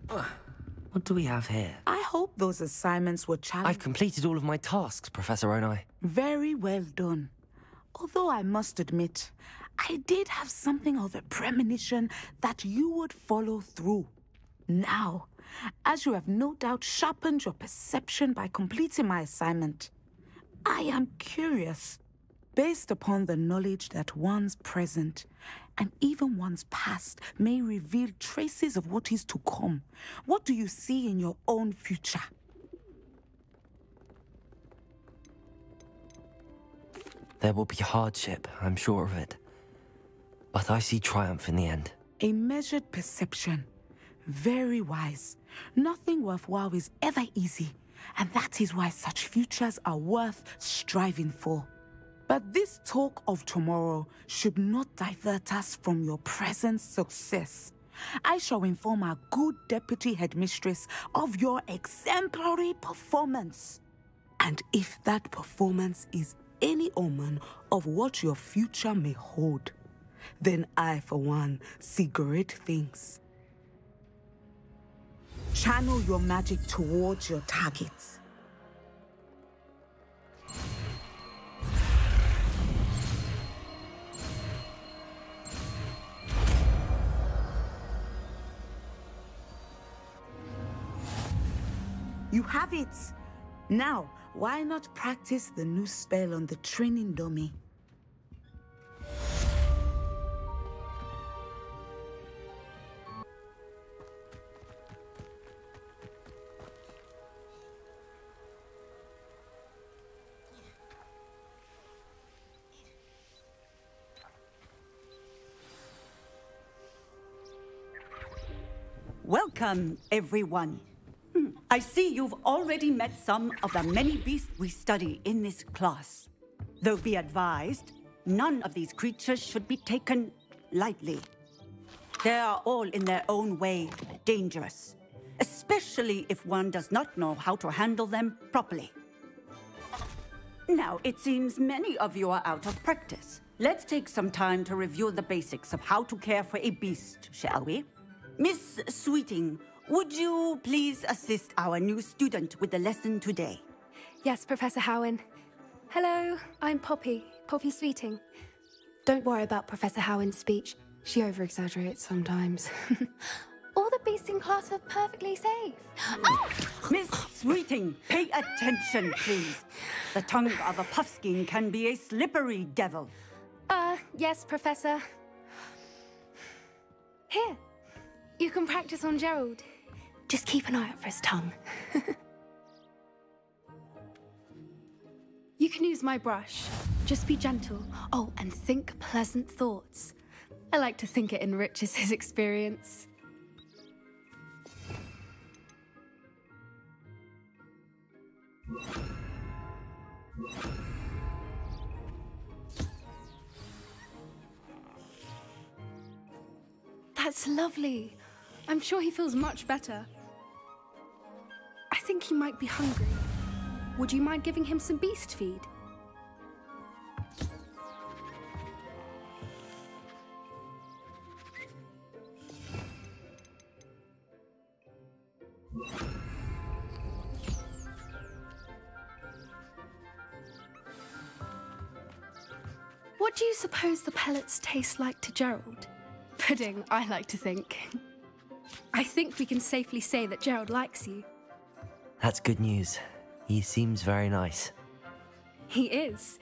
What do we have here? I hope those assignments were challenging. I've completed all of my tasks, Professor Onai. Very well done. Although I must admit, I did have something of a premonition that you would follow through. Now, as you have no doubt sharpened your perception by completing my assignment, I am curious, based upon the knowledge that one's present and even one's past may reveal traces of what is to come. What do you see in your own future? There will be hardship, I'm sure of it. But I see triumph in the end. A measured perception. Very wise. Nothing worthwhile is ever easy, and that is why such futures are worth striving for. But this talk of tomorrow should not divert us from your present success. I shall inform our good deputy headmistress of your exemplary performance. And if that performance is any omen of what your future may hold, then I, for one, see great things. Channel your magic towards your targets. You have it! Now, why not practice the new spell on the training dummy? Welcome, everyone. I see you've already met some of the many beasts we study in this class. Though be advised, none of these creatures should be taken lightly. They are all in their own way dangerous, especially if one does not know how to handle them properly. Now, it seems many of you are out of practice. Let's take some time to review the basics of how to care for a beast, shall we? Miss Sweeting, would you please assist our new student with the lesson today? Yes, Professor Howen. Hello, I'm Poppy Sweeting. Don't worry about Professor Howen's speech. She over-exaggerates sometimes. All the beasts in class are perfectly safe. Oh! Miss Sweeting, pay attention, please. The tongue of a puffskein can be a slippery devil. Yes, Professor. Here, you can practice on Gerald. Just keep an eye out for his tongue. You can use my brush. Just be gentle. Oh, and think pleasant thoughts. I like to think it enriches his experience. That's lovely. I'm sure he feels much better. I think he might be hungry. Would you mind giving him some beast feed? What do you suppose the pellets taste like to Gerald? Pudding, I like to think. I think we can safely say that Gerald likes you. That's good news. He seems very nice. He is.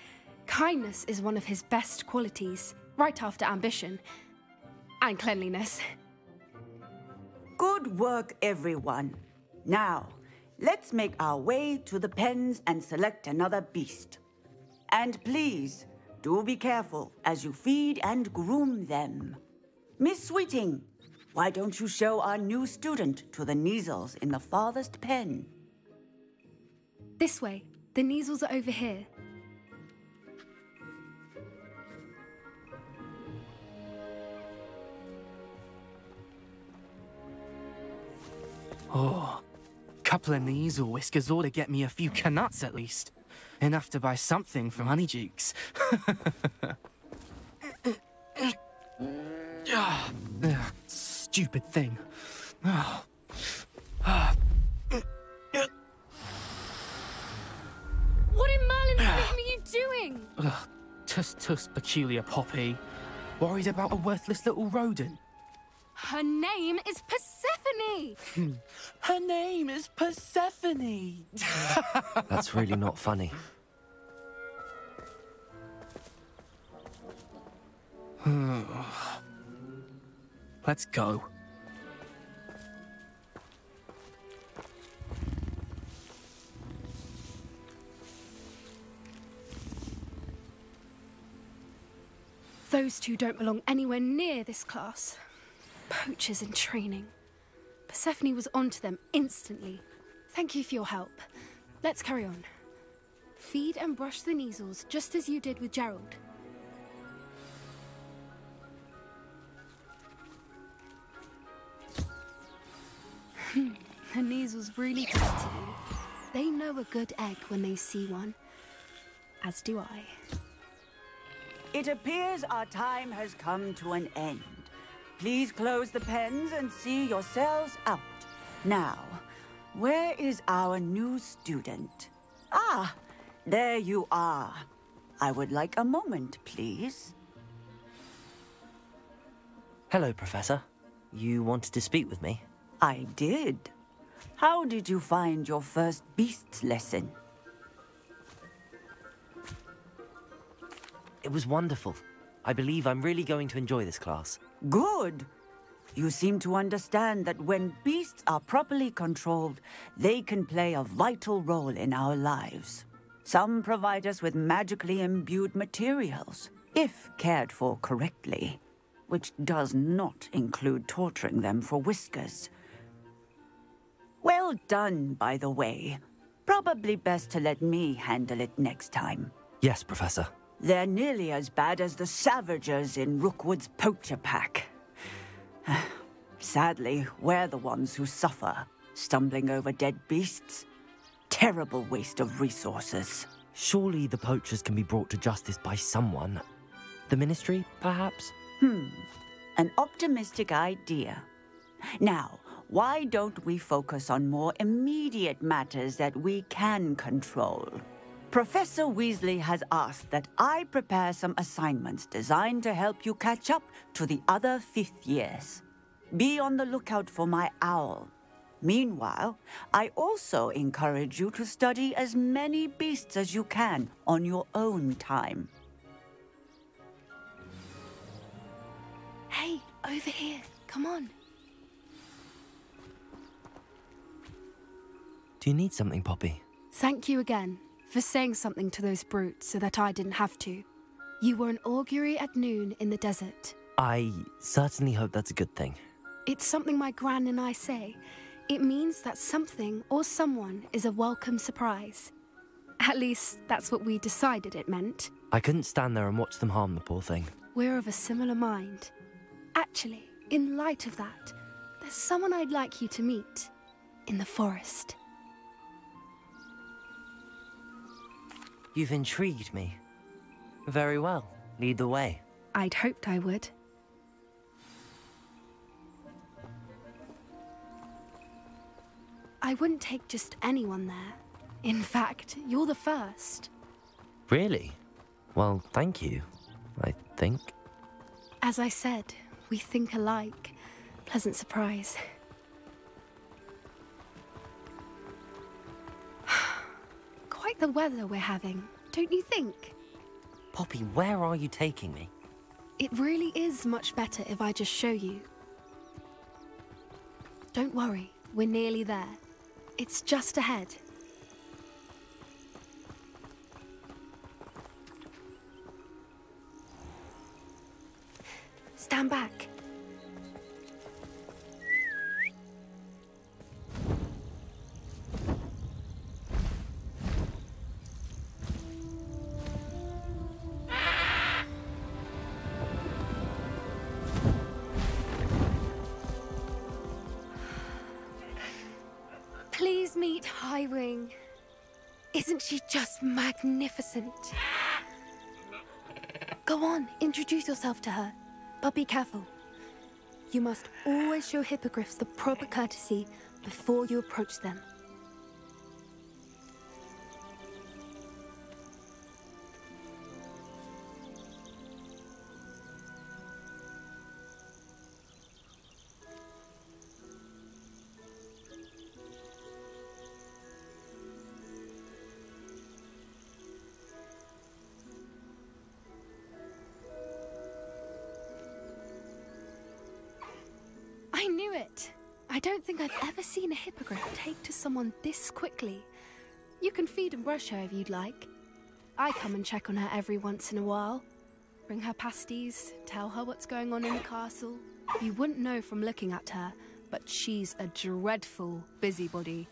Kindness is one of his best qualities, right after ambition. And cleanliness. Good work, everyone. Now, let's make our way to the pens and select another beast. And please, do be careful as you feed and groom them. Miss Sweeting, why don't you show our new student to the Neasels in the farthest pen? This way. The Neasels are over here. Oh, couple of Neasel whiskers ought to get me a few canuts at least. Enough to buy something from Honeydukes. Stupid thing. Oh, What in Merlin's name are you doing? Tuss, peculiar Poppy. Worried about a worthless little rodent? Her name is Persephone! Her name is Persephone! That's really not funny. Let's go. Those two don't belong anywhere near this class. Poachers in training. Persephone was onto them instantly. Thank you for your help. Let's carry on. Feed and brush the Neasels just as you did with Gerald. The Neasels really good to you. They know a good egg when they see one. As do I. It appears our time has come to an end. Please close the pens and see yourselves out. Now, where is our new student? Ah, there you are. I would like a moment, please. Hello, Professor. You wanted to speak with me? I did. How did you find your first beasts lesson? It was wonderful. I believe I'm really going to enjoy this class. Good. You seem to understand that when beasts are properly controlled, they can play a vital role in our lives. Some provide us with magically imbued materials, if cared for correctly, which does not include torturing them for whiskers. Well done, by the way. Probably best to let me handle it next time. Yes, Professor. They're nearly as bad as the Savagers in Rookwood's poacher pack. Sadly, we're the ones who suffer, stumbling over dead beasts. Terrible waste of resources. Surely the poachers can be brought to justice by someone. The Ministry, perhaps? An optimistic idea. Now, why don't we focus on more immediate matters that we can control? Professor Weasley has asked that I prepare some assignments designed to help you catch up to the other 5th years. Be on the lookout for my owl. Meanwhile, I also encourage you to study as many beasts as you can on your own time. Hey, over here. Come on. Do you need something, Poppy? Thank you again for saying something to those brutes so that I didn't have to. You were an augury at noon in the desert. I certainly hope that's a good thing. It's something my gran and I say. It means that something or someone is a welcome surprise. At least, that's what we decided it meant. I couldn't stand there and watch them harm the poor thing. We're of a similar mind. Actually, in light of that, there's someone I'd like you to meet. In the forest. You've intrigued me. Very well. Lead the way. I'd hoped I would. I wouldn't take just anyone there. In fact, you're the first. Really? Well, thank you, I think. As I said, we think alike. Pleasant surprise. Quite the weather we're having, don't you think? Poppy, where are you taking me? It really is much better if I just show you. Don't worry, we're nearly there. It's just ahead. Stand back. Please meet Highwing. Isn't she just magnificent? Go on, introduce yourself to her. But be careful. You must always show hippogriffs the proper courtesy before you approach them. I knew it! I don't think I've ever seen a hippogriff take to someone this quickly. You can feed and brush her if you'd like. I come and check on her every once in a while. Bring her pasties, tell her what's going on in the castle. You wouldn't know from looking at her, but she's a dreadful busybody.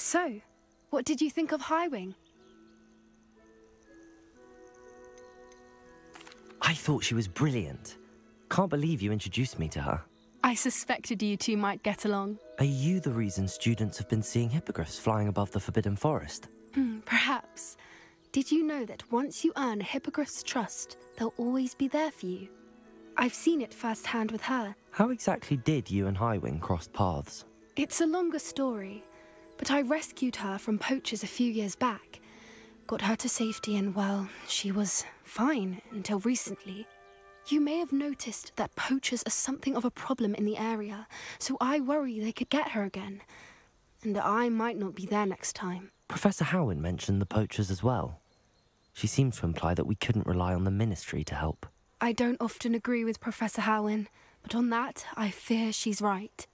So, what did you think of Highwing? I thought she was brilliant. Can't believe you introduced me to her. I suspected you two might get along. Are you the reason students have been seeing hippogriffs flying above the Forbidden Forest? Perhaps. Did you know that once you earn a hippogriff's trust, they'll always be there for you? I've seen it firsthand with her. How exactly did you and Highwing cross paths? It's a longer story, but I rescued her from poachers a few years back. Got her to safety and, well, she was fine until recently. You may have noticed that poachers are something of a problem in the area, so I worry they could get her again. And I might not be there next time. Professor Howin mentioned the poachers as well. She seemed to imply that we couldn't rely on the Ministry to help. I don't often agree with Professor Howin, but on that, I fear she's right.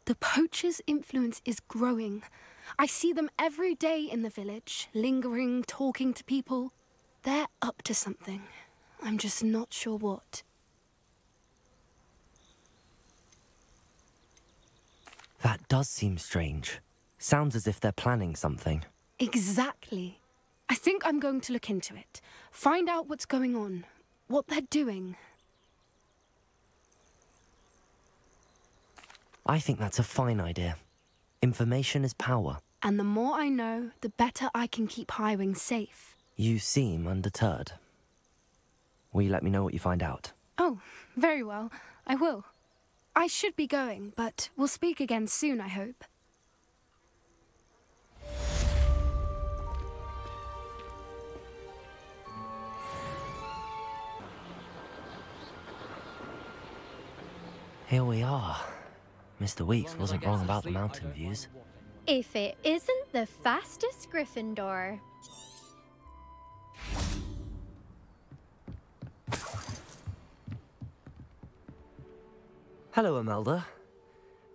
The poachers' influence is growing. I see them every day in the village, lingering, talking to people. They're up to something. I'm just not sure what. That does seem strange. Sounds as if they're planning something. Exactly. I think I'm going to look into it. Find out what's going on, what they're doing. I think that's a fine idea. Information is power. And the more I know, the better I can keep Highwing safe. You seem undeterred. Will you let me know what you find out? Oh, very well. I will. I should be going, but we'll speak again soon, I hope. Here we are. Mr. Weeks wasn't wrong about the mountain views. If it isn't the fastest Gryffindor. Hello, Imelda.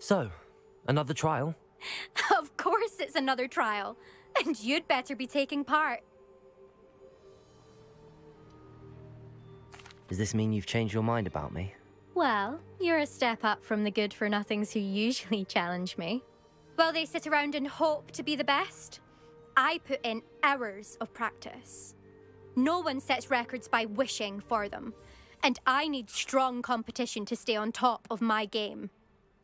So, another trial? Of course it's another trial. And you'd better be taking part. Does this mean you've changed your mind about me? Well, you're a step up from the good-for-nothings who usually challenge me. While they sit around and hope to be the best, I put in hours of practice. No one sets records by wishing for them, and I need strong competition to stay on top of my game.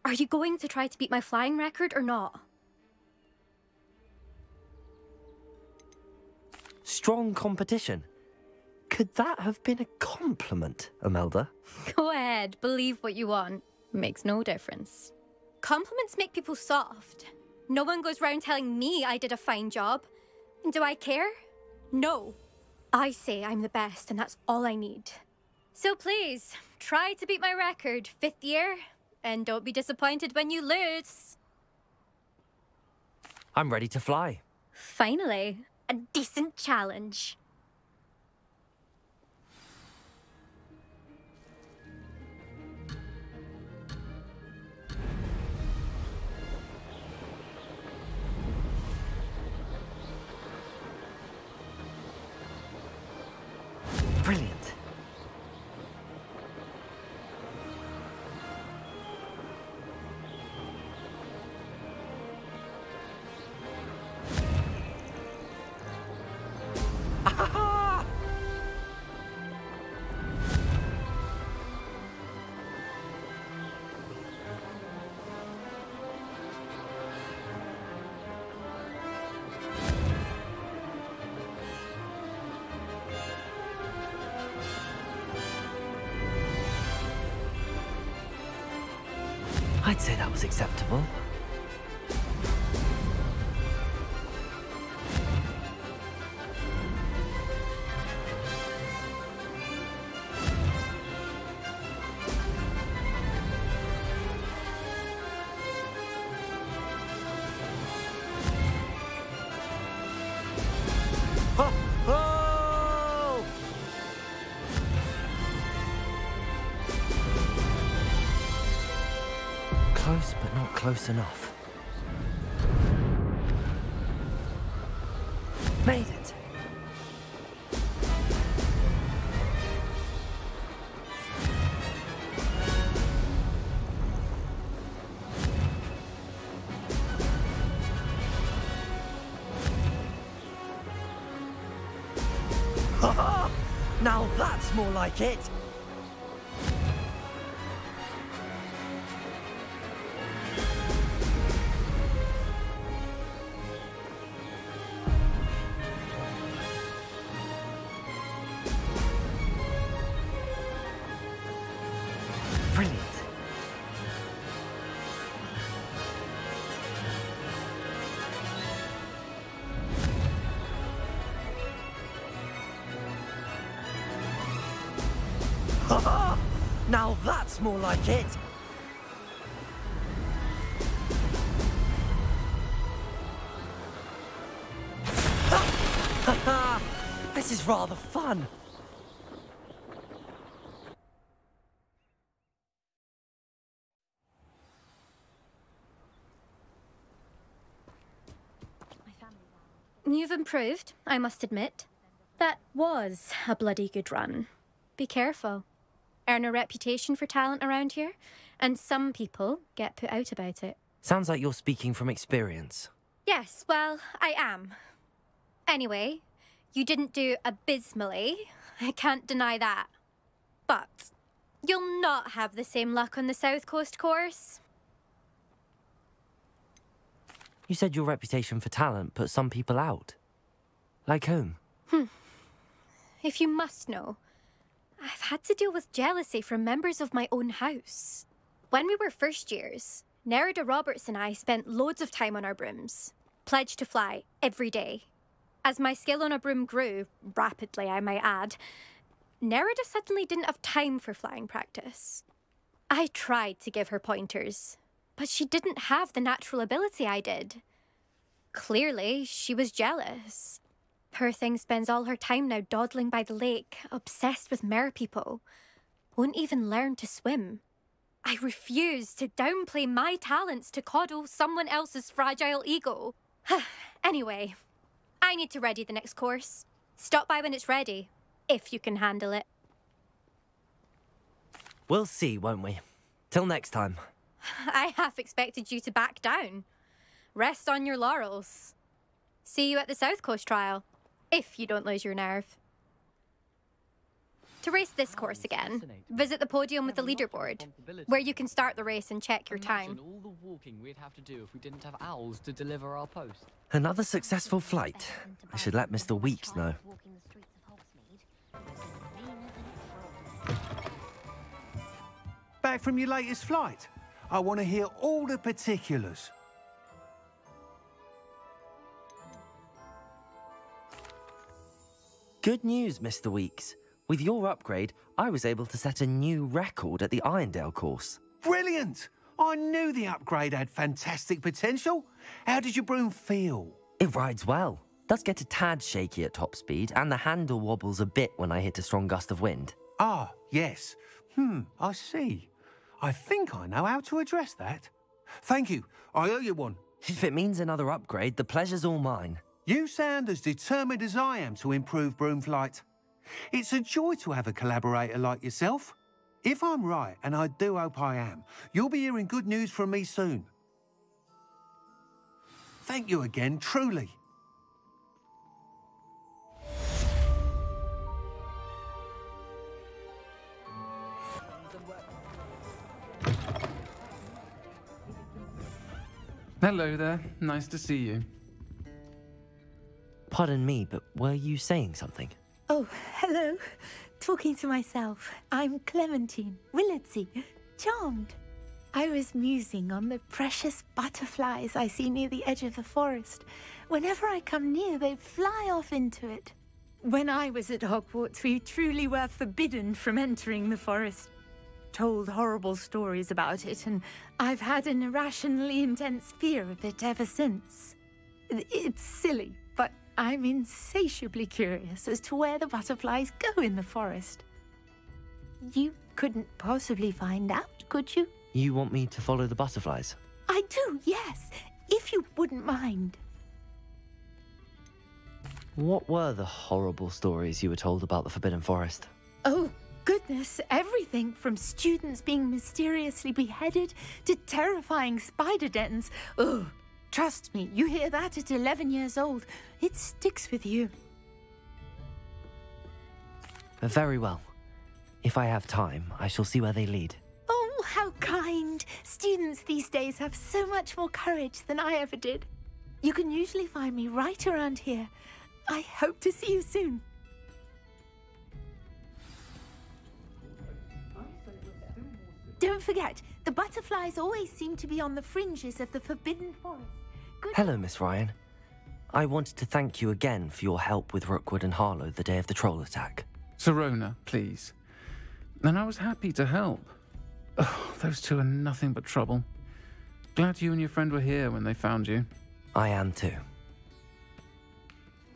Are you going to try to beat my flying record or not? Strong competition? Could that have been a compliment, Imelda? Go ahead, believe what you want. Makes no difference. Compliments make people soft. No one goes round telling me I did a fine job. And do I care? No. I say I'm the best, and that's all I need. So please, try to beat my record, 5th year, and don't be disappointed when you lose. I'm ready to fly. Finally, a decent challenge. Brilliant. I'd say that was acceptable. Close, but not close enough. Made it! Ha ha! Now that's more like it! Brilliant. Ha ha! Now that's more like it! Ha ha! This is rather fun. You've improved, I must admit. That was a bloody good run. Be careful. Earn a reputation for talent around here, and some people get put out about it. Sounds like you're speaking from experience. Yes, well, I am. Anyway, you didn't do abysmally. I can't deny that. But you'll not have the same luck on the South Coast course. You said your reputation for talent put some people out. Like whom? If you must know, I've had to deal with jealousy from members of my own house. When we were first years, Nerida Roberts and I spent loads of time on our brooms, pledged to fly every day. As my skill on a broom grew, rapidly I might add, Nerida suddenly didn't have time for flying practice. I tried to give her pointers, but she didn't have the natural ability I did. Clearly, she was jealous. Poor thing spends all her time now dawdling by the lake, obsessed with merpeople. Won't even learn to swim. I refuse to downplay my talents to coddle someone else's fragile ego. Anyway, I need to ready the next course. Stop by when it's ready, if you can handle it. We'll see, won't we? Till next time. I half expected you to back down. Rest on your laurels. See you at the South Coast trial, if you don't lose your nerve. To race this course again, visit the podium with the leaderboard, where you can start the race and check your time. All the walking we'd have to do if we didn't have owls to deliver our post. Another successful flight. I should let Mr. Weeks know. Back from your latest flight? I want to hear all the particulars. Good news, Mr. Weeks. With your upgrade, I was able to set a new record at the Irondale course. Brilliant! I knew the upgrade had fantastic potential. How did your broom feel? It rides well. Does get a tad shaky at top speed, and the handle wobbles a bit when I hit a strong gust of wind. Ah, yes. I see. I think I know how to address that. Thank you. I owe you one. If it means another upgrade, the pleasure's all mine. You sound as determined as I am to improve broom flight. It's a joy to have a collaborator like yourself. If I'm right, and I do hope I am, you'll be hearing good news from me soon. Thank you again, truly. Hello there. Nice to see you. Pardon me, but were you saying something? Oh, hello. Talking to myself. I'm Clementine Willardsey. Charmed. I was musing on the precious butterflies I see near the edge of the forest. Whenever I come near, they fly off into it. When I was at Hogwarts, we truly were forbidden from entering the forest. Told horrible stories about it, and I've had an irrationally intense fear of it ever since. It's silly, but I'm insatiably curious as to where the butterflies go in the forest. You couldn't possibly find out, could you? You want me to follow the butterflies? I do, yes, if you wouldn't mind. What were the horrible stories you were told about the Forbidden Forest? Oh, goodness, everything from students being mysteriously beheaded to terrifying spider dens. Oh, trust me, you hear that at 11 years old, it sticks with you. Very well. If I have time, I shall see where they lead. Oh, how kind. Students these days have so much more courage than I ever did. You can usually find me right around here. I hope to see you soon. Don't forget, the butterflies always seem to be on the fringes of the Forbidden Forest. Hello, Miss Ryan. I wanted to thank you again for your help with Rookwood and Harlow the day of the troll attack. Sirona, please. And I was happy to help. Oh, those two are nothing but trouble. Glad you and your friend were here when they found you. I am too.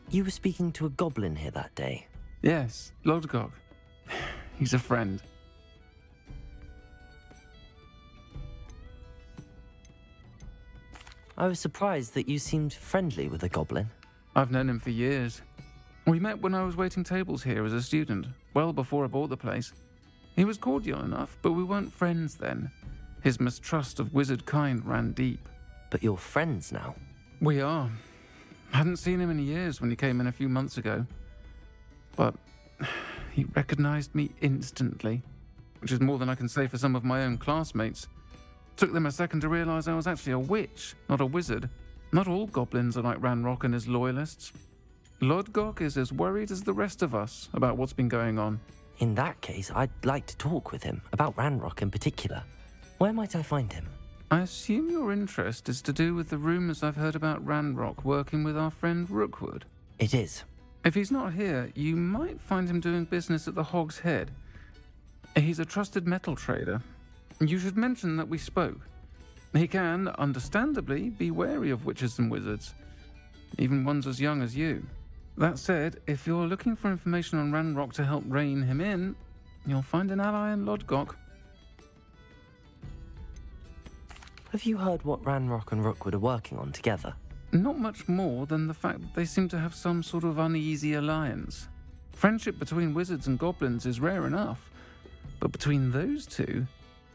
You were speaking to a goblin here that day. Yes, Lodgok. He's a friend. I was surprised that you seemed friendly with a goblin. I've known him for years. We met when I was waiting tables here as a student, well before I bought the place. He was cordial enough, but we weren't friends then. His mistrust of wizard kind ran deep. But you're friends now? We are. Hadn't seen him in years when he came in a few months ago. But he recognized me instantly, which is more than I can say for some of my own classmates. Took them a second to realize I was actually a witch, not a wizard. Not all goblins are like Ranrock and his loyalists. Lodgok is as worried as the rest of us about what's been going on. In that case, I'd like to talk with him, about Ranrock in particular. Where might I find him? I assume your interest is to do with the rumors I've heard about Ranrock working with our friend Rookwood. It is. If he's not here, you might find him doing business at the Hog's Head. He's a trusted metal trader. You should mention that we spoke. He can, understandably, be wary of witches and wizards, even ones as young as you. That said, if you're looking for information on Ranrock to help rein him in, you'll find an ally in Lodgok. Have you heard what Ranrock and Rookwood are working on together? Not much more than the fact that they seem to have some sort of uneasy alliance. Friendship between wizards and goblins is rare enough, but between those two,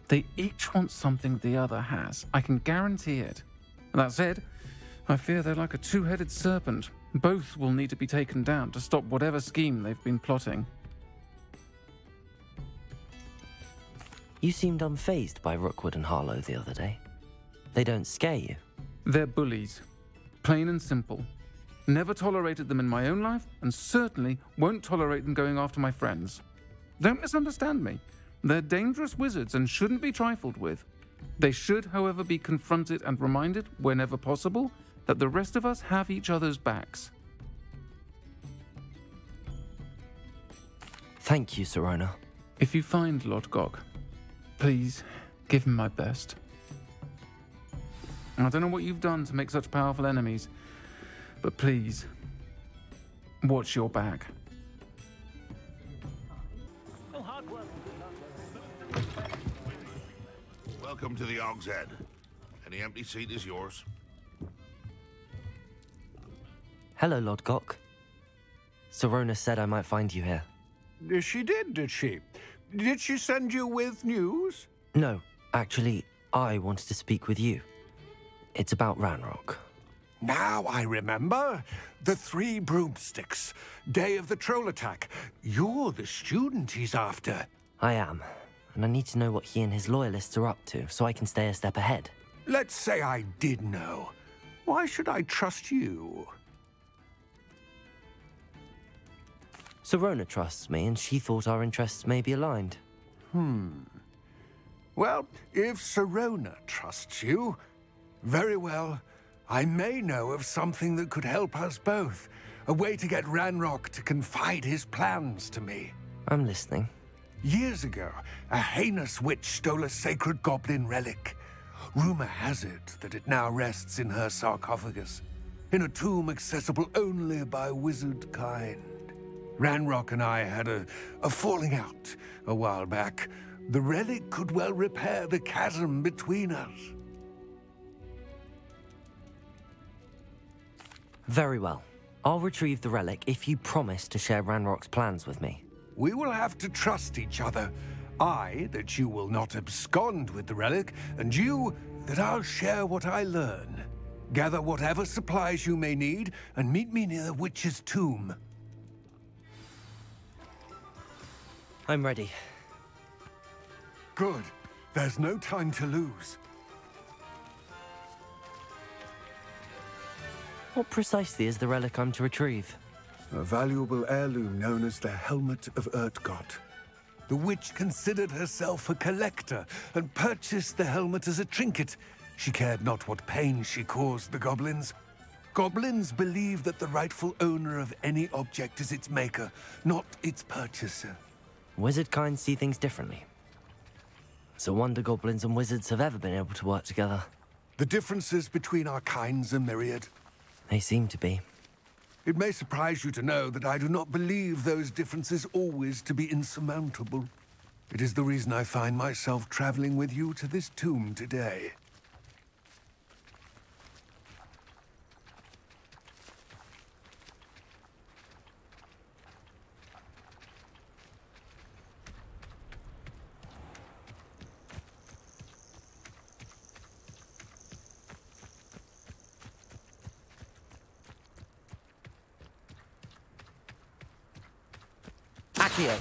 they each want something the other has. I can guarantee it. That said, I fear they're like a two-headed serpent. Both will need to be taken down to stop whatever scheme they've been plotting. You seemed unfazed by Rookwood and Harlow the other day. They don't scare you? They're bullies. Plain and simple. Never tolerated them in my own life, and certainly won't tolerate them going after my friends. Don't misunderstand me. They're dangerous wizards and shouldn't be trifled with. They should, however, be confronted and reminded, whenever possible, that the rest of us have each other's backs. Thank you, Sirona. If you find Lodgok, please give him my best. I don't know what you've done to make such powerful enemies, but please, watch your back. Welcome to the Hog's Head. Any empty seat is yours. Hello, Lodgok. Sirona said I might find you here. She did she? Did she send you with news? No, actually, I wanted to speak with you. It's about Ranrock. Now I remember. The 3 broomsticks. Day of the troll attack. You're the student he's after. I am, and I need to know what he and his loyalists are up to so I can stay a step ahead. Let's say I did know. Why should I trust you? Sirona trusts me, and she thought our interests may be aligned. Well, if Sirona trusts you, very well. I may know of something that could help us both. A way to get Ranrock to confide his plans to me. I'm listening. Years ago, a heinous witch stole a sacred goblin relic. Rumor has it that it now rests in her sarcophagus, in a tomb accessible only by wizard kind. Ranrock and I had a falling out a while back. The relic could well repair the chasm between us. Very well. I'll retrieve the relic if you promise to share Ranrock's plans with me. We will have to trust each other. I, that you will not abscond with the relic, and you, that I'll share what I learn. Gather whatever supplies you may need, and meet me near the witch's tomb. I'm ready. Good. There's no time to lose. What precisely is the relic I'm to retrieve? A valuable heirloom known as the Helmet of Urtgott. The witch considered herself a collector and purchased the helmet as a trinket. She cared not what pain she caused the goblins. Goblins believe that the rightful owner of any object is its maker, not its purchaser. Wizard kind see things differently. It's a wonder goblins and wizards have ever been able to work together. The differences between our kinds are myriad. They seem to be. It may surprise you to know that I do not believe those differences always to be insurmountable. It is the reason I find myself traveling with you to this tomb today. Accio.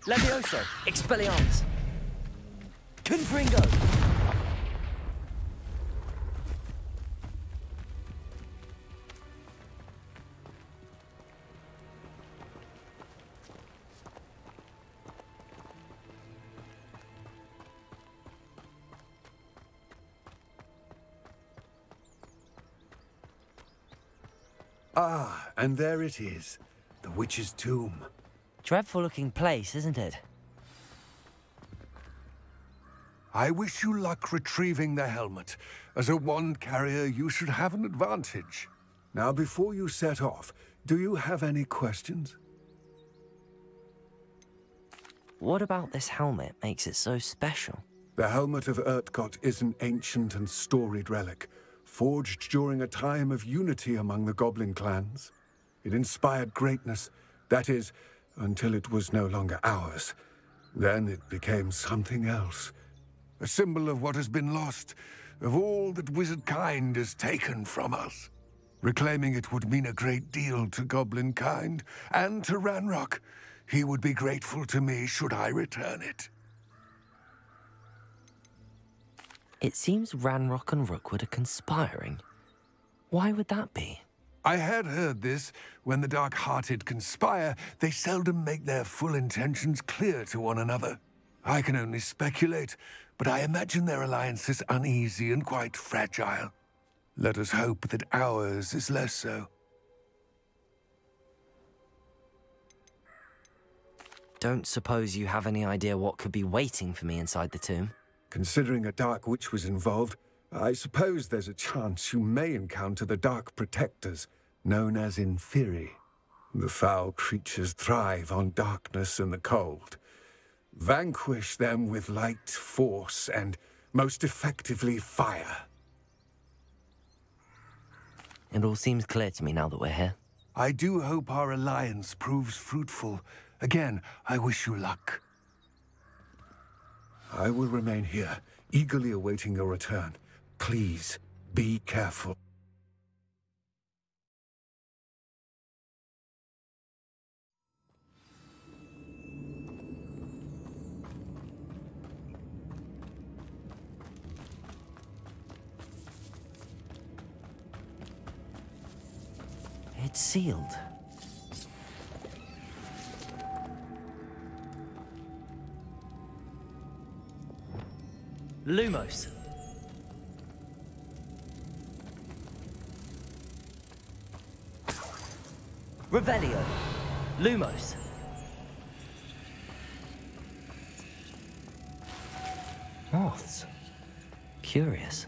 Levioso, Expelliarmus. Confringo. Ah, and there it is. The witch's tomb. Dreadful-looking place, isn't it? I wish you luck retrieving the helmet. As a wand carrier, you should have an advantage. Now, before you set off, do you have any questions? What about this helmet makes it so special? The Helmet of Urtgott is an ancient and storied relic, forged during a time of unity among the goblin clans. It inspired greatness, that is, until it was no longer ours. Then it became something else. A symbol of what has been lost, of all that wizard kind has taken from us. Reclaiming it would mean a great deal to goblin kind, and to Ranrock. He would be grateful to me should I return it. It seems Ranrock and Rookwood are conspiring. Why would that be? I had heard this. When the dark-hearted conspire, they seldom make their full intentions clear to one another. I can only speculate, but I imagine their alliance is uneasy and quite fragile. Let us hope that ours is less so. Don't suppose you have any idea what could be waiting for me inside the tomb? Considering a Dark Witch was involved, I suppose there's a chance you may encounter the Dark Protectors, known as Inferi. The foul creatures thrive on darkness and the cold. Vanquish them with light, force, and, most effectively, fire. It all seems clear to me now that we're here. I do hope our alliance proves fruitful. Again, I wish you luck. I will remain here, eagerly awaiting your return. Please, be careful. It's sealed. Lumos. Revelio. Lumos. Moths. Curious.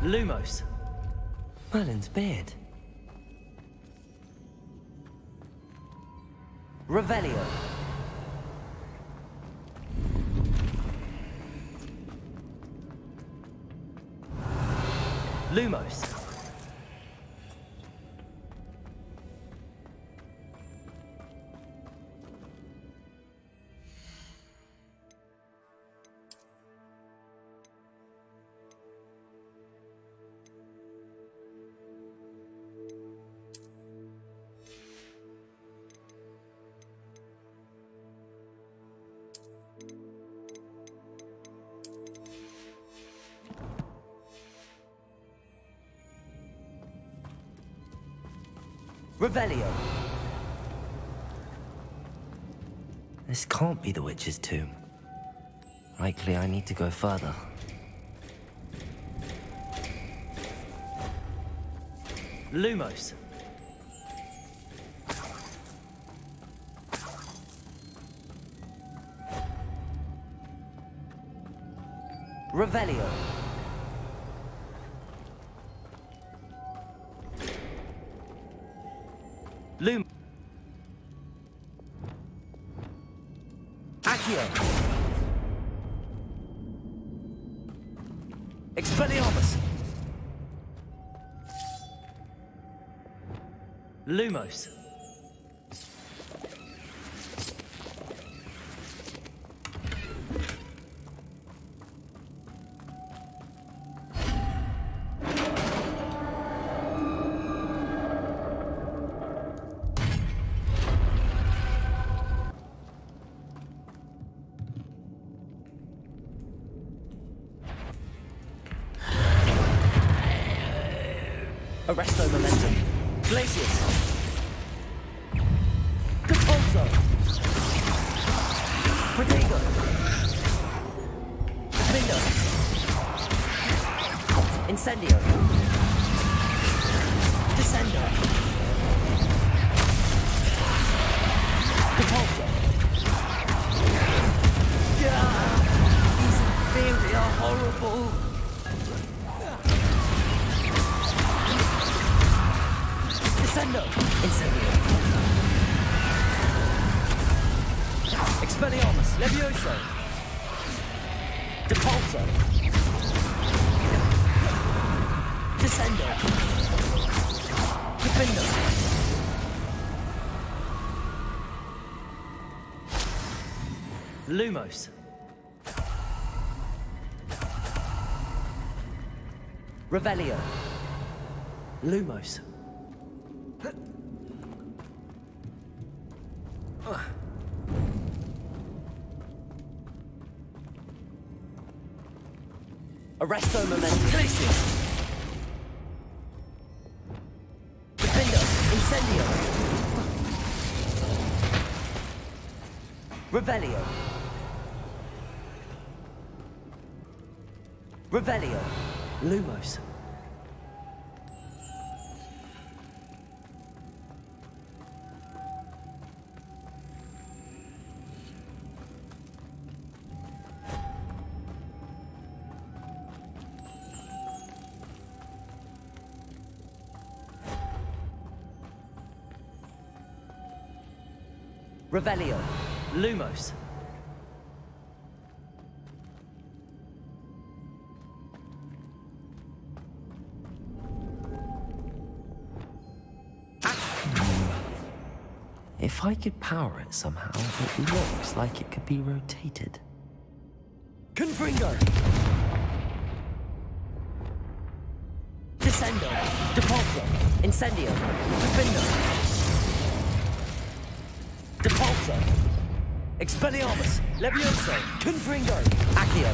Lumos. Merlin's beard. Revelio. Lumos. Revelio. This can't be the witch's tomb. Likely I need to go further. Lumos. Revelio. Lum. Accio. Expelliarmus. Lumos. Arresto momentum. Glacius. Capulso. Protego. Defendo. Incendio. Descendo. Capulso. These inferi are horrible. Descendo. Incendio. Expelliarmus. Levioso. Depulso. Descendo. Defendo. Lumos. Revelio. Lumos. Arresto momentum. Glacius. Defendo. Incendio. Revelio. Revelio. Lumos. Revelio. Lumos. If I could power it somehow, it looks like it could be rotated. Confringo! Descendo! Depulso! Incendio! Defendo! Depulso! Expelliarmus! Levioso! Confringo! Accio!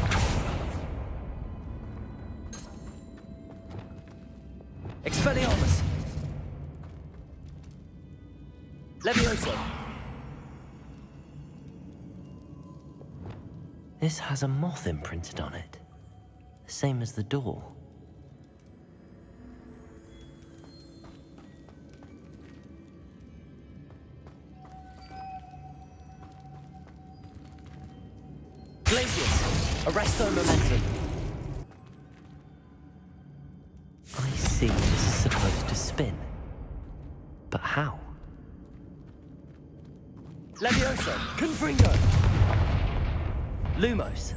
Expelliarmus! Levioso! This has a moth imprinted on it. The same as the door. Glacius! Arresto momentum! I see this is supposed to spin. But how? Levioso! Confringo! Lumos!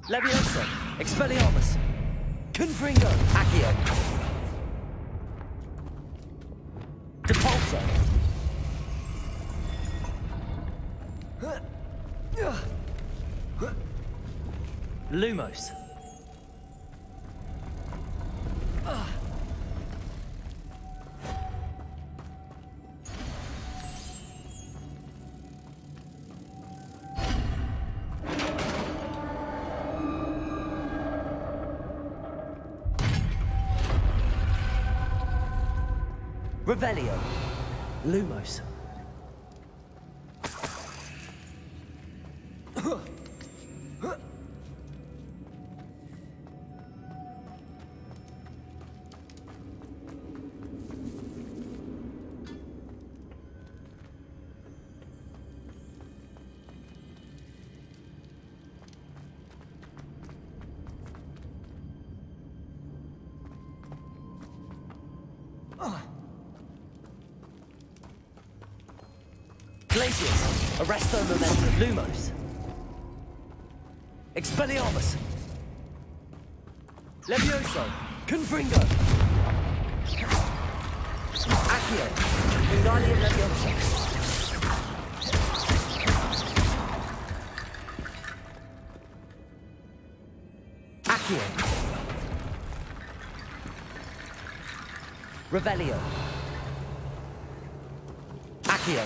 Levioso! Expelliarmus! Confringo! Accio! Depulso! Lumos! Revelio. Lumos. Glacius, Arresto Momentum, Lumos. Expelliarmus. Levioso, Confringo. Accio, Wingardium Levioso. Accio. Revelio. Accio.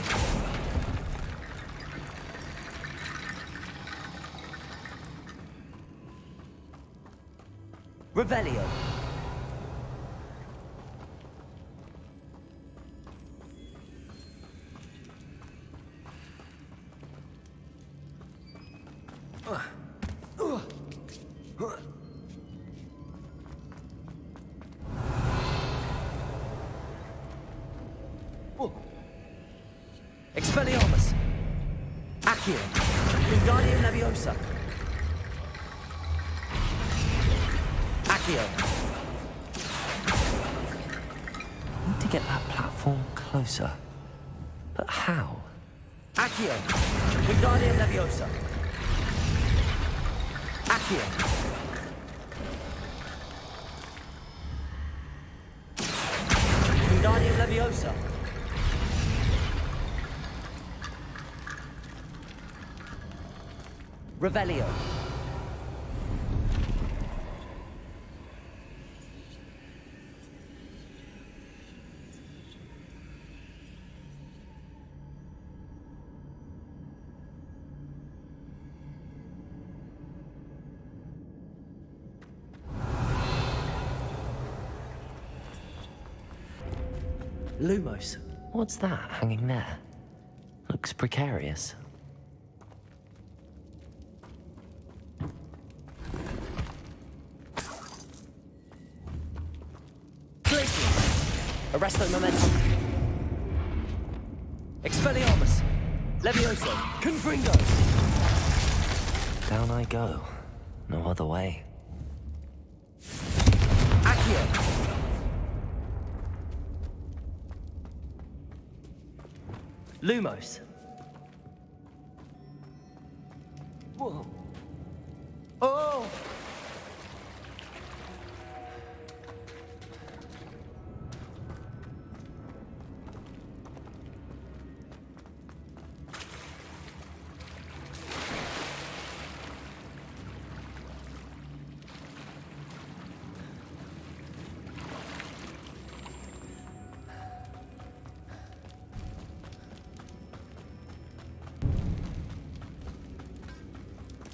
Revelio. Expelliarmus. Accio. Wingardium Leviosa. Accio. Need to get that platform closer. But how? Accio. Wingardium Leviosa. Accio. Wingardium Leviosa. Revelio. Lumos. What's that hanging there? Looks precarious. Arresto Momentum. Expelliarmus. Levioso. Confringo. Down I go. No other way. Accio. Lumos. Whoa.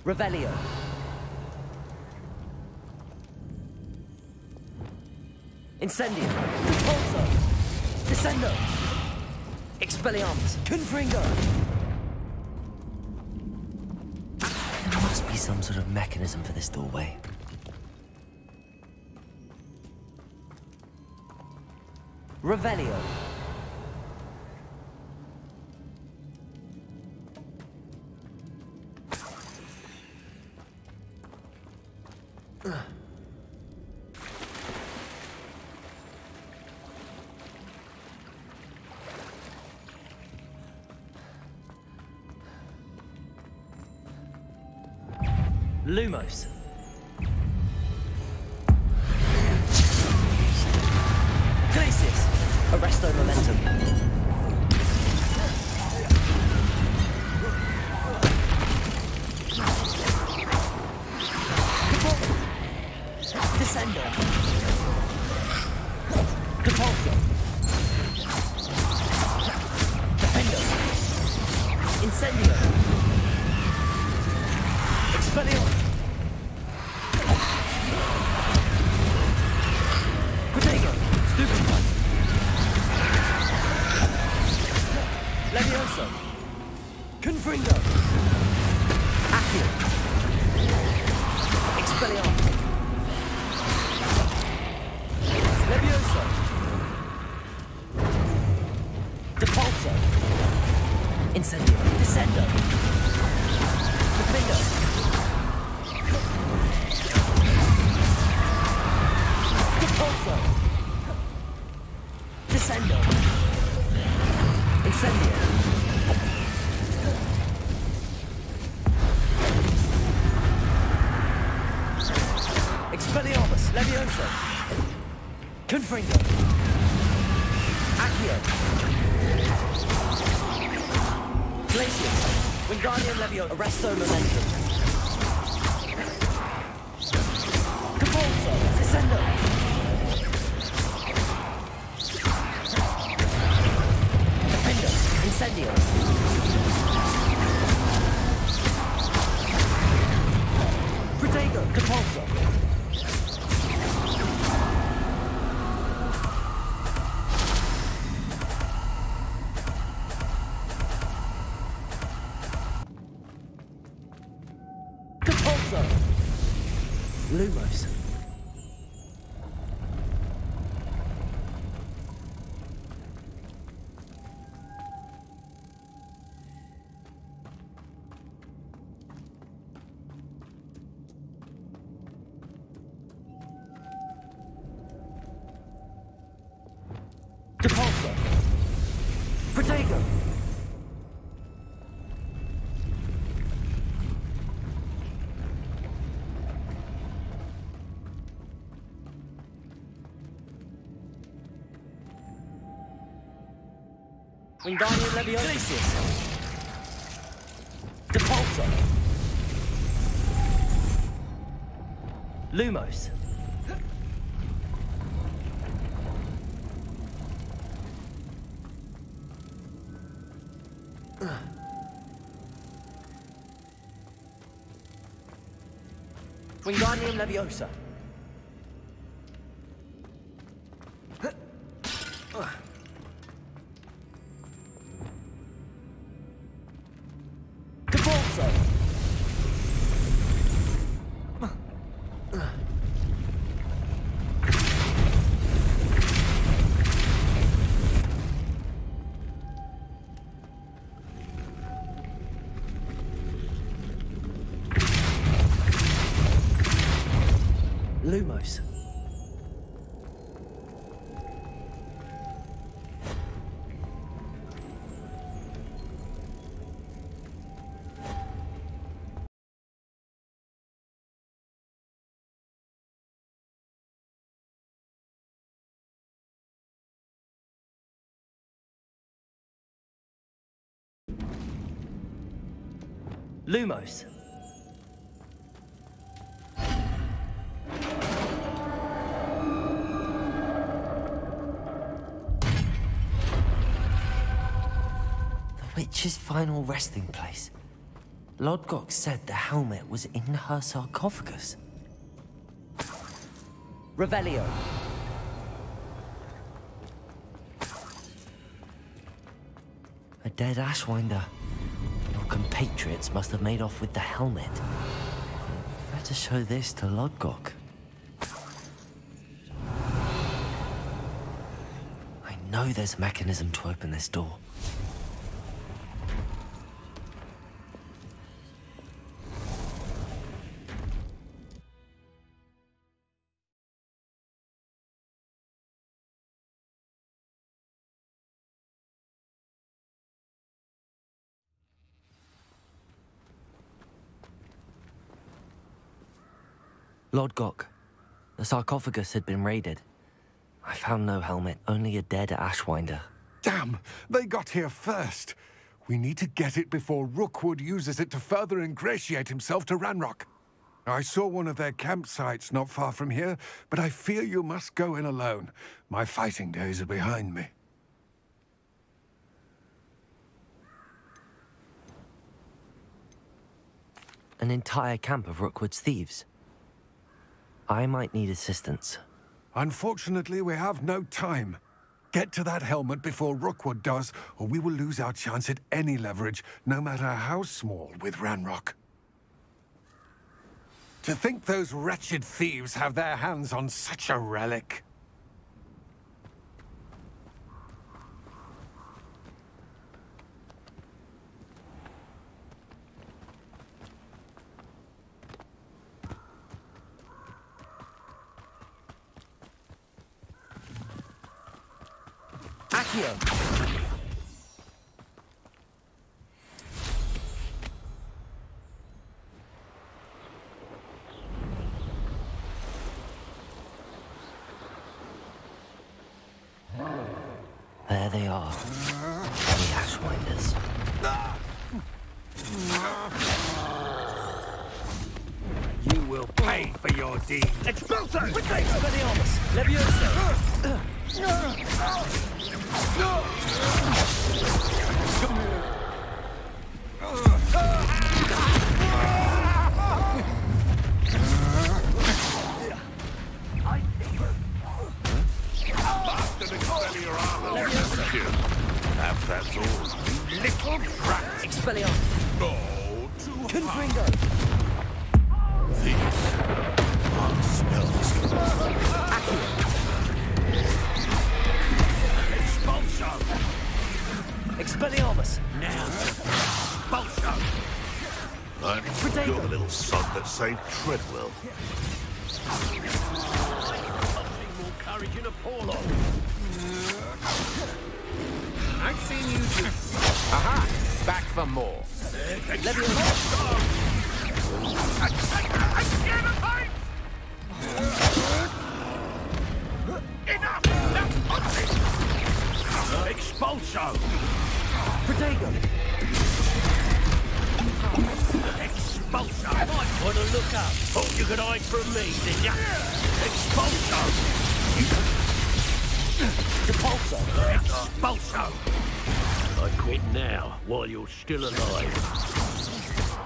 Revelio. Incendio. Repulso. Descendo. Expelliarmus. Confringo. There must be some sort of mechanism for this doorway. Revelio. Lumos. Glacius. Arresto momentum. Descendo. Depulso. Defendo. Incendio. Expelliarmus. Protego. Stupefy. Levioso. Confringo. Accio. Expelliarmus. Levioso. Depulso. Incendio. Descendo. Defendo. Depulso. Descendo. Incendio. Expelliarmus. Levioso. Confringo. Accio. Glacius. Wingardium Levio. Arresto momentum. Capulso. Descendo. Defendo. Incendio. Protego. Capulso. Capulso. Lumos. Depulso. Protego. Wingardium Leviosa. Glacius. Depulso. Lumos. Wingardium Leviosa. Depulso. Lumos. Lumos. The witch's final resting place. Lodgok said the helmet was in her sarcophagus. Revelio. A dead Ashwinder. Your compatriots must have made off with the helmet. Better show this to Lodgok. I know there's a mechanism to open this door. Lodgok, the sarcophagus had been raided. I found no helmet, only a dead Ashwinder. Damn! They got here first. We need to get it before Rookwood uses it to further ingratiate himself to Ranrock. I saw one of their campsites not far from here, but I fear you must go in alone. My fighting days are behind me. An entire camp of Rookwood's thieves. I might need assistance. Unfortunately, we have no time. Get to that helmet before Rookwood does, or we will lose our chance at any leverage, no matter how small, with Ranrock. To think those wretched thieves have their hands on such a relic. Accio. There they are. The Ashwinders. You will pay for your deed. Expulso! Expelliarmus! Levioso! That's all. Little brat! Expelliarmus! Oh, too Confringo! These are spells. Expulso! Expelliarmus! Now, Expulso! You're the little son that saved Treadwell. More courage in a Porlock! I've seen you do. Aha! Back for more. Expulso! Protego! Expulso! Might want to look up. Thought you could hide from me, did ya? Expulso! Repulso! Expulso! I quit now, while you're still alive.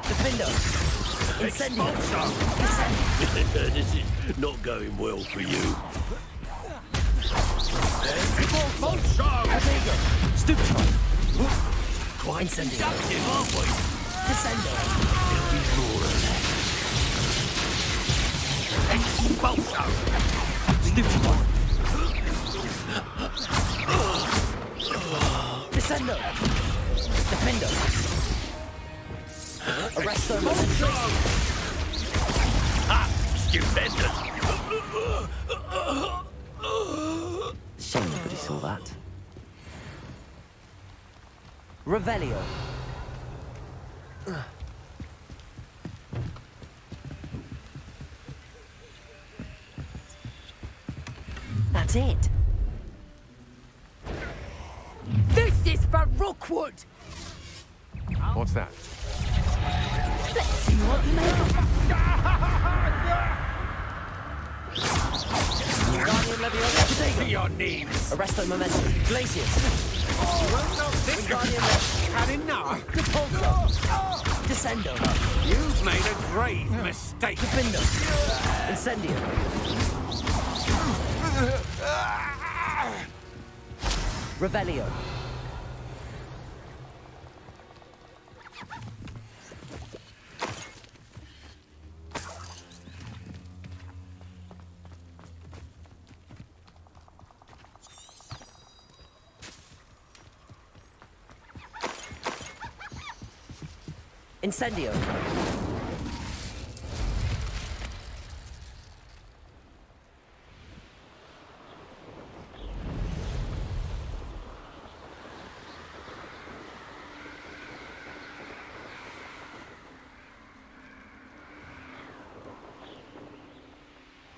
Defendo! Incendio! Expulso! This is not going well for you. Expulso! Protego! Stupid! Quite incendio! Deductive, aren't we? Descendo! There'll be more of that. Expulso! Stupid! Descendo! Defendo! Arresto! Ah! Stupendous! Shame nobody saw that. Revelio! That's it! This is for Rookwood! What's that? Let's see what you make of Wingardium Leviosa. To your knees! Arresto Momentum. Glacius. You won't know this. Wingardium Had enough. Repulsor. Descendo. You've made a grave mistake. Defendo. Incendio. Revelio. Incendio.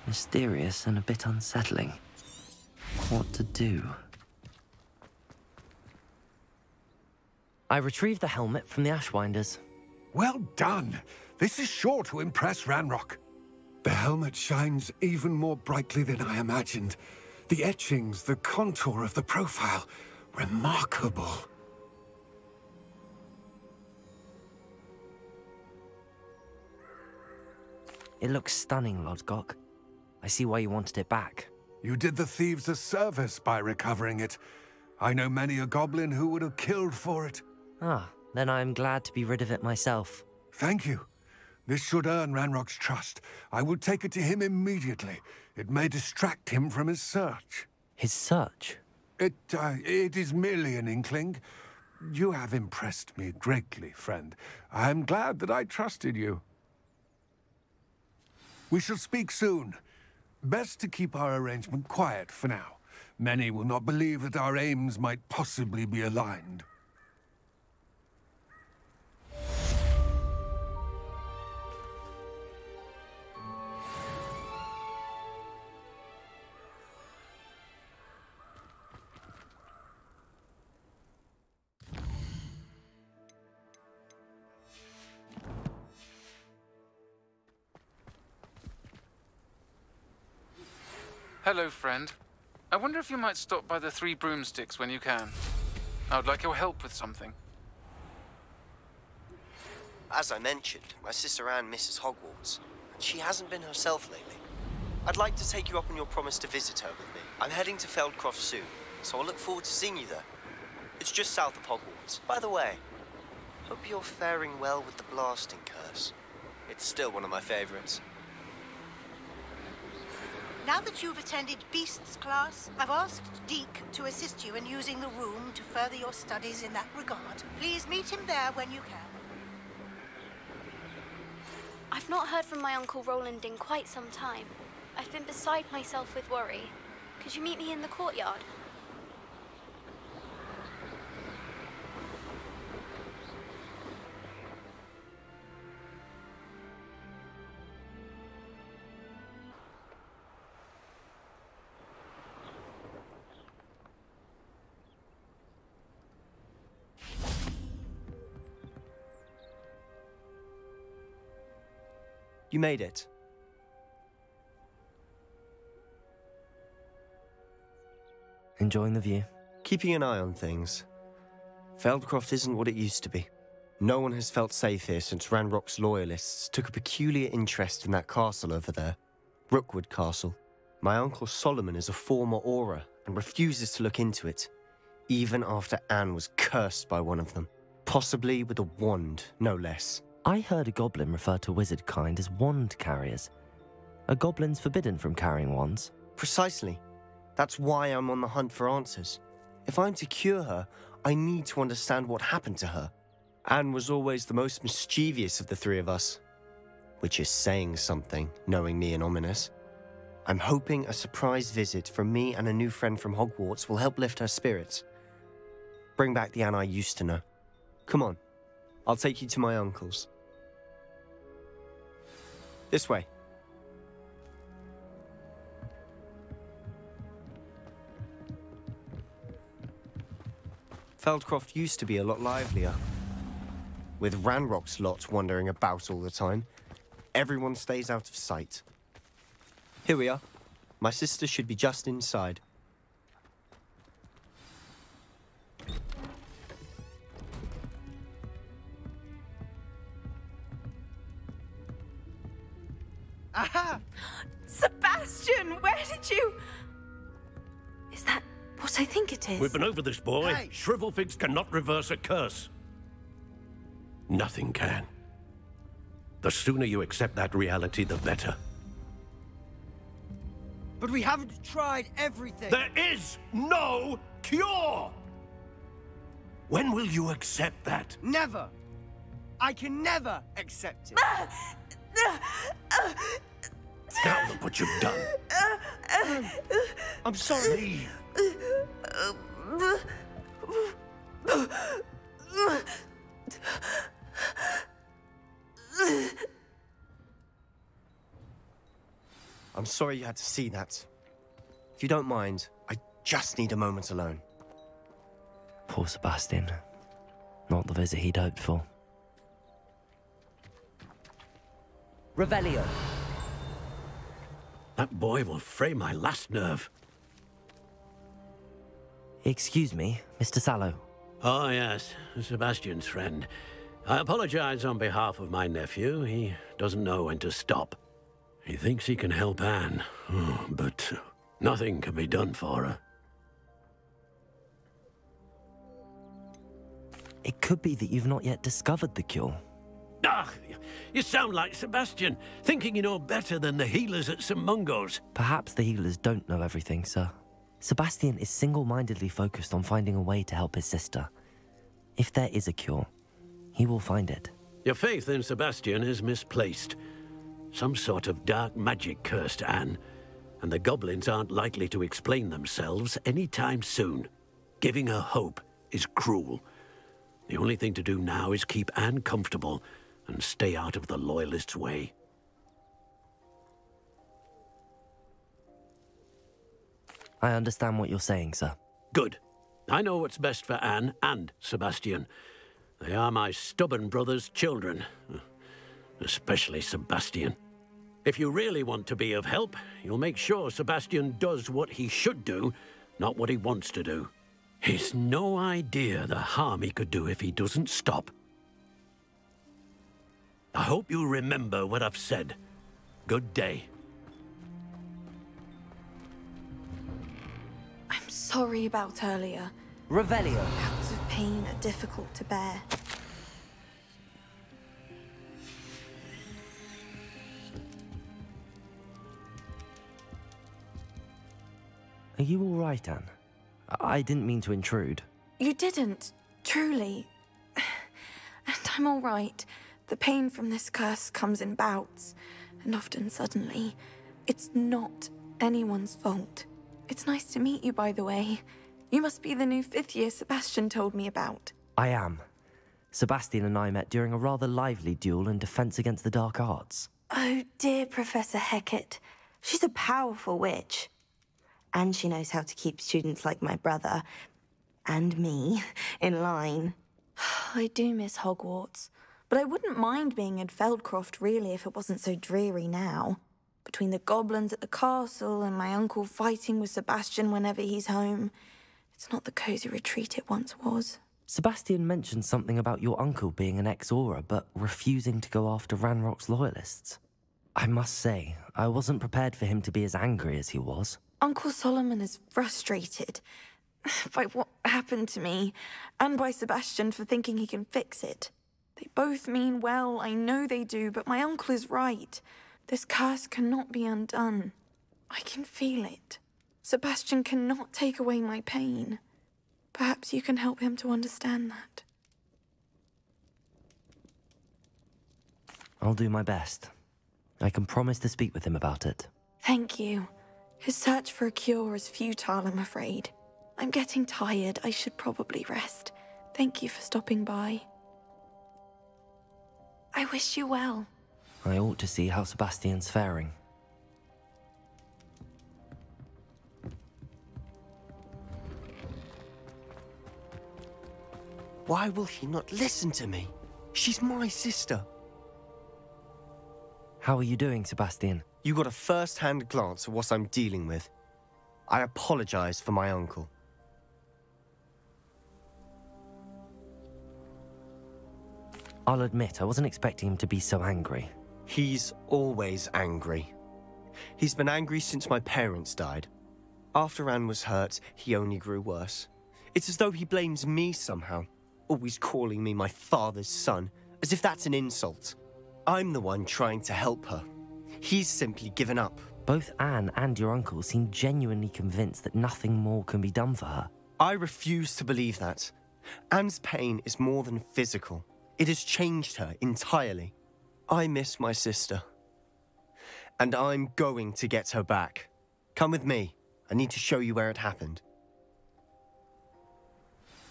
Mysterious and a bit unsettling. What to do? I retrieved the helmet from the Ashwinders. Well done. This is sure to impress Ranrock. The helmet shines even more brightly than I imagined. The etchings, the contour of the profile, remarkable. It looks stunning, Lodgok. I see why you wanted it back. You did the thieves a service by recovering it. I know many a goblin who would have killed for it. Ah, then I am glad to be rid of it myself. Thank you. This should earn Ranrock's trust. I will take it to him immediately. It may distract him from his search. His search? It is merely an inkling. You have impressed me greatly, friend. I am glad that I trusted you. We shall speak soon. Best to keep our arrangement quiet for now. Many will not believe that our aims might possibly be aligned. Hello, friend. I wonder if you might stop by the Three Broomsticks when you can. I would like your help with something. As I mentioned, my sister Anne misses Hogwarts, and she hasn't been herself lately. I'd like to take you up on your promise to visit her with me. I'm heading to Feldcroft soon, so I'll look forward to seeing you there. It's just south of Hogwarts. By the way, hope you're faring well with the blasting curse. It's still one of my favorites. Now that you've attended Beasts class, I've asked Deke to assist you in using the room to further your studies in that regard. Please meet him there when you can. I've not heard from my Uncle Roland in quite some time. I've been beside myself with worry. Could you meet me in the courtyard? You made it. Enjoying the view? Keeping an eye on things. Feldcroft isn't what it used to be. No one has felt safe here since Ranrock's loyalists took a peculiar interest in that castle over there. Rookwood Castle. My Uncle Solomon is a former Auror and refuses to look into it, even after Anne was cursed by one of them. Possibly with a wand, no less. I heard a goblin refer to wizard kind as wand carriers. Are goblins forbidden from carrying wands? Precisely. That's why I'm on the hunt for answers. If I'm to cure her, I need to understand what happened to her. Anne was always the most mischievous of the three of us. Which is saying something, knowing me and Ominous. I'm hoping a surprise visit from me and a new friend from Hogwarts will help lift her spirits. Bring back the Anne I used to know. Come on. I'll take you to my uncle's. This way. Feldcroft used to be a lot livelier. With Ranrock's lot wandering about all the time, everyone stays out of sight. Here we are. My sister should be just inside. Aha! Sebastian, where did you... Is that what I think it is? We've been over this, boy. Hey. Shrivelfigs cannot reverse a curse. Nothing can. The sooner you accept that reality, the better. But we haven't tried everything. There is no cure! When will you accept that? Never. I can never accept it. Now look what you've done. I'm sorry. I'm sorry you had to see that. If you don't mind, I just need a moment alone. Poor Sebastian. Not the visit he'd hoped for. Revelio. That boy will fray my last nerve. Excuse me, Mr. Sallow. Oh, yes, Sebastian's friend. I apologize on behalf of my nephew. He doesn't know when to stop. He thinks he can help Anne, but nothing can be done for her. It could be that you've not yet discovered the cure. Ah, you sound like Sebastian, thinking you know better than the healers at St. Mungo's. Perhaps the healers don't know everything, sir. Sebastian is single-mindedly focused on finding a way to help his sister. If there is a cure, he will find it. Your faith in Sebastian is misplaced. Some sort of dark magic cursed Anne, and the goblins aren't likely to explain themselves anytime soon. Giving her hope is cruel. The only thing to do now is keep Anne comfortable and stay out of the Loyalists' way. I understand what you're saying, sir. Good. I know what's best for Anne and Sebastian. They are my stubborn brother's children. Especially Sebastian. If you really want to be of help, you'll make sure Sebastian does what he should do, not what he wants to do. He's no idea the harm he could do if he doesn't stop. I hope you remember what I've said. Good day. I'm sorry about earlier. Revelio. Bouts of pain are difficult to bear. Are you all right, Anne? I didn't mean to intrude. You didn't, truly. And I'm all right. The pain from this curse comes in bouts, and often suddenly. It's not anyone's fault. It's nice to meet you, by the way. You must be the new 5th year Sebastian told me about. I am. Sebastian and I met during a rather lively duel in Defense Against the Dark Arts. Oh, dear Professor Hecat. She's a powerful witch. And she knows how to keep students like my brother, and me, in line. I do miss Hogwarts, but I wouldn't mind being in Feldcroft, really, if it wasn't so dreary now. Between the goblins at the castle and my uncle fighting with Sebastian whenever he's home, it's not the cosy retreat it once was. Sebastian mentioned something about your uncle being an ex-Auror, but refusing to go after Ranrock's loyalists. I must say, I wasn't prepared for him to be as angry as he was. Uncle Solomon is frustrated by what happened to me, and by Sebastian for thinking he can fix it. They both mean well, I know they do, but my uncle is right. This curse cannot be undone. I can feel it. Sebastian cannot take away my pain. Perhaps you can help him to understand that. I'll do my best. I can promise to speak with him about it. Thank you. His search for a cure is futile, I'm afraid. I'm getting tired. I should probably rest. Thank you for stopping by. I wish you well. I ought to see how Sebastian's faring. Why will he not listen to me? She's my sister. How are you doing, Sebastian? You got a first-hand glance at what I'm dealing with. I apologize for my uncle. I'll admit, I wasn't expecting him to be so angry. He's always angry. He's been angry since my parents died. After Anne was hurt, he only grew worse. It's as though he blames me somehow, always calling me my father's son, as if that's an insult. I'm the one trying to help her. He's simply given up. Both Anne and your uncle seem genuinely convinced that nothing more can be done for her. I refuse to believe that. Anne's pain is more than physical. It has changed her entirely. I miss my sister. And I'm going to get her back. Come with me. I need to show you where it happened.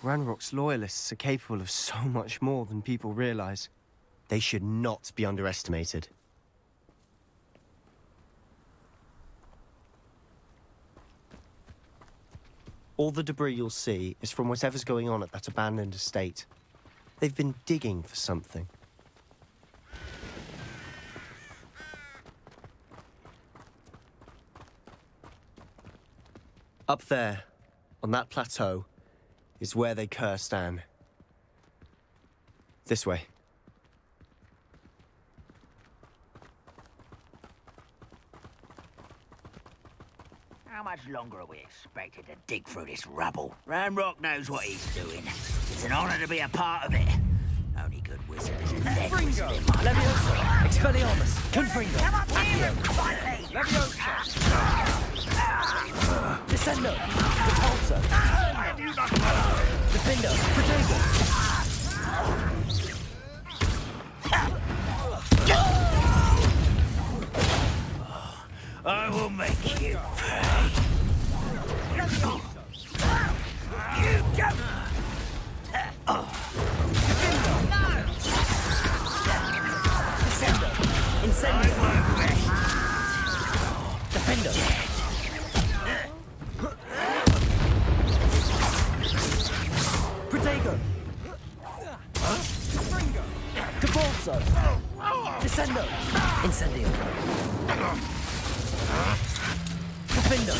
Ranrock's loyalists are capable of so much more than people realize. They should not be underestimated. All the debris you'll see is from whatever's going on at that abandoned estate. They've been digging for something. Up there, on that plateau, is where they cursed Anne. This way. How much longer are we expected to dig through this rubble? Ranrock knows what he's doing. It's an honor to be a part of it. Only good wizard is a dead wizard in my Leviosa! Expelliarmus! Confringo! Accio! Leviosa! Descendo! Repulso! Defendo! Protego! I will make you pay. You go! Descendo! Incendio! Defendo! Protego! Capulso! Descendo! Incendio! Defendo!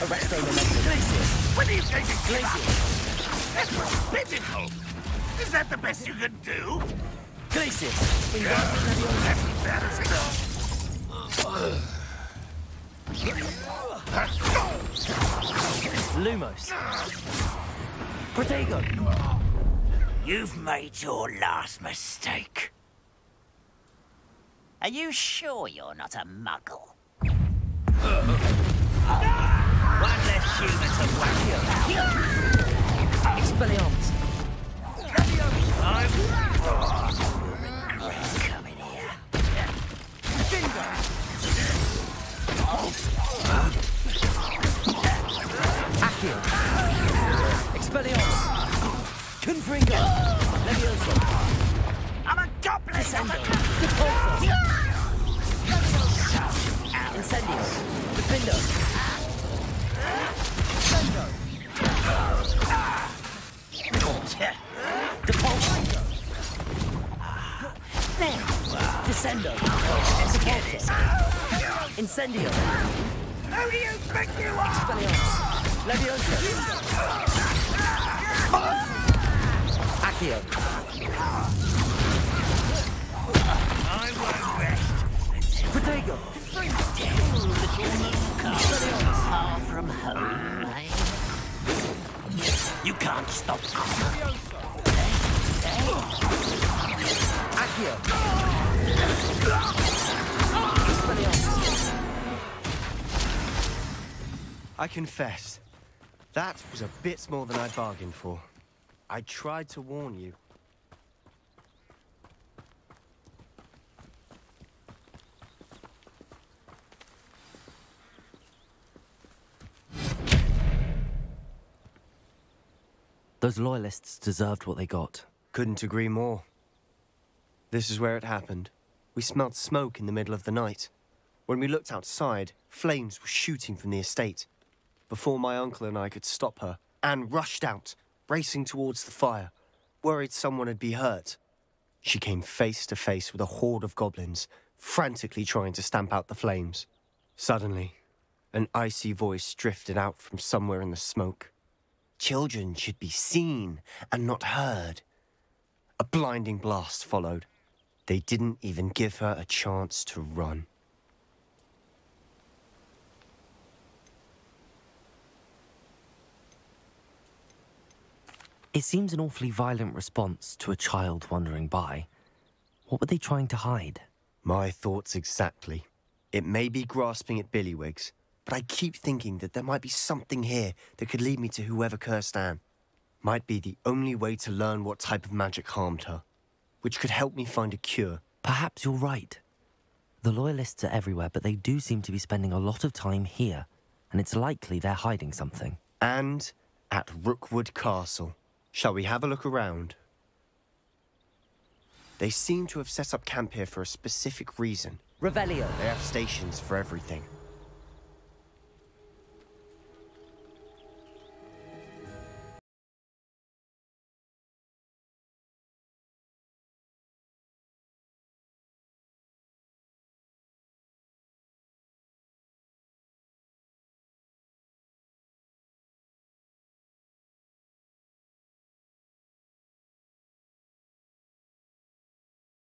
Arresto Memento! Glacius! When are you taking Glacius! That was pitiful! Is that the best you can do? Glacius! That's embarrassing. Lumos! Protego! You've made your last mistake. Are you sure you're not a muggle? One less human to whack you. Expelliarmus! I'm regret coming here. Accio! Expelliarmus! Confringo! Leviosa! I'm a goblin! Descendo! Repulso! Incendio! Defendo! Depulso! Descendo! Repulso! Incendio! Who do you think you are? Expelliarmus! Leviosa! Accio! I won't rest. Protego! Far from home, eh? You can't stop. Accio! I confess, that was a bit more than I bargained for. I tried to warn you. Those loyalists deserved what they got. Couldn't agree more. This is where it happened. We smelled smoke in the middle of the night. When we looked outside, flames were shooting from the estate. Before my uncle and I could stop her, Anne rushed out, racing towards the fire, worried someone had been hurt. she came face to face with a horde of goblins, frantically trying to stamp out the flames. Suddenly, an icy voice drifted out from somewhere in the smoke. Children should be seen and not heard. A blinding blast followed. They didn't even give her a chance to run. It seems an awfully violent response to a child wandering by. What were they trying to hide? My thoughts exactly. It may be grasping at Billywigs, but I keep thinking that there might be something here that could lead me to whoever cursed Anne. Might be the only way to learn what type of magic harmed her, which could help me find a cure. Perhaps you're right. The Loyalists are everywhere, but they do seem to be spending a lot of time here, and it's likely they're hiding something. And at Rookwood Castle. Shall we have a look around? They seem to have set up camp here for a specific reason. Revelio. They have stations for everything.